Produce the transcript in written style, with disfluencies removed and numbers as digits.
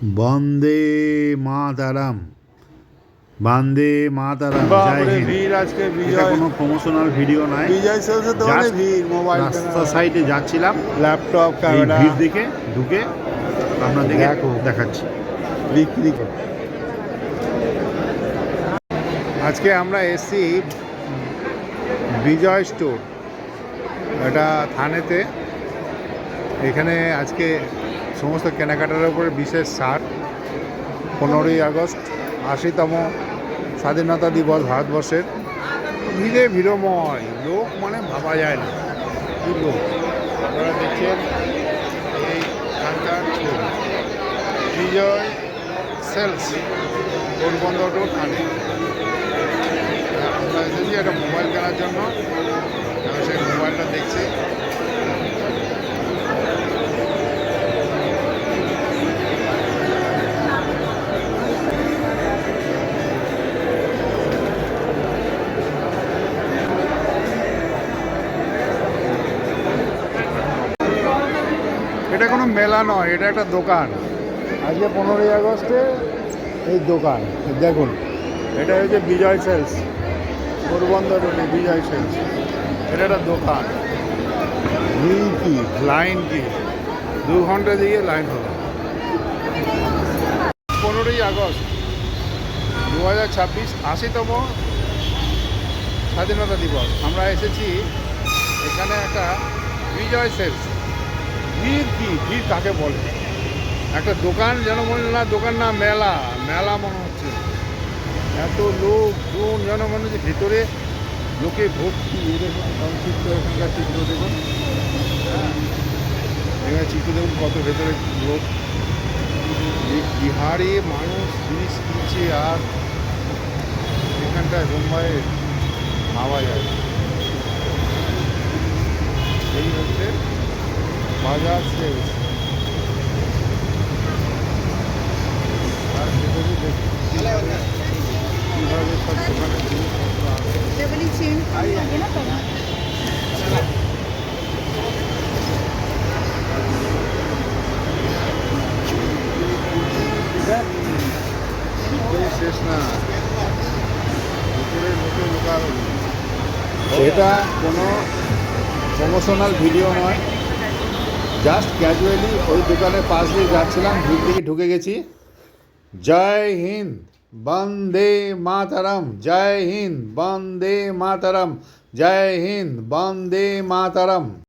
বন্দে মাতারাম, বন্দে মাতারাম, জয় বাপরে হিন্দ। ভিড় আজকে এটা বিজয় কোনো প্রমোশনাল ভিডিও নয়, বিজয় সেলসের দোকানে জাস্ট ভিড়। মোবাইল রাস্তা সাইডে যাচ্ছিলাম, ল্যাপটপ এই ক্যামেরা ভিড় দেখে ঢুকে আপনাদেরকে দেখো দেখাচ্ছি। বিক্রি কর। আজকে আমরা এসছি বিজয় স্টোর, এটা থানেতে। এখানে আজকে সমস্ত কেনাকাটার উপরে বিশেষ ছাড়। 15ই আগস্ট 80তম স্বাধীনতা দিবস ভারতবর্ষের। ভিড়ে ভিড়ময়, লোক মানে ভাবা যায় না কি লোক। আপনারা দেখছেন এইখানকার ছবি, বিজয় সেলস, পোরবন্দর রোড থানে। আমরা এসেছি একটা মোবাইল কেনার জন্য, আমি সেই মোবাইলটা দেখছি। এটা কোনো মেলা নয়, এটা একটা দোকান। আজকে 15ই আগস্টে এই দোকান দেখুন, এটা হচ্ছে বিজয় সেলস, পোরবন্দর রোডে বিজয় সেলস। এটা একটা দোকান। ভিড় কি, লাইন কি, 2 ঘন্টা দিয়ে লাইন হলো। 15ই আগস্ট 2026, 80তম স্বাধীনতা দিবস। আমরা এসেছি এখানে একটা বিজয় সেলস। ভিড় কি, ভিড় কাকে বলে? একটা দোকান যেন মনে না দোকান, না মেলা, মেলা মনে হচ্ছে। এত লোক জন যেন মনে হচ্ছে ভেতরে লোকে ভর্তি। দেখুন সংক্ষিপ্ত এখানকার চিত্র দেখুন, হ্যাঁ এখানে চিত্র দেখুন কত ভেতরে লোক। বিহারে মানুষ জিনিস কিনছে, আর এখানটায় বোম্বাইয়ে ভাবা যায়। এই হচ্ছে বাজার সেলস। আর ভেতরে দেখুন কীভাবে সব দোকানের জিনিসপত্র আছে। শেষ না, ভিতরে লোকে লোকারো। এটা কোনো প্রমোশনাল ভিডিও নয়, জাস্ট ক্যাজুয়ালি ওই দোকানের পাশ দিয়ে যাচ্ছিলাম, ভিড় থেকে ঢুকে গেছি। জয় হিন্দ, বন্দে মাতারাম, জয় হিন্দ, বন্দে মাতারাম, জয় হিন্দ, বন্দে মাতারাম।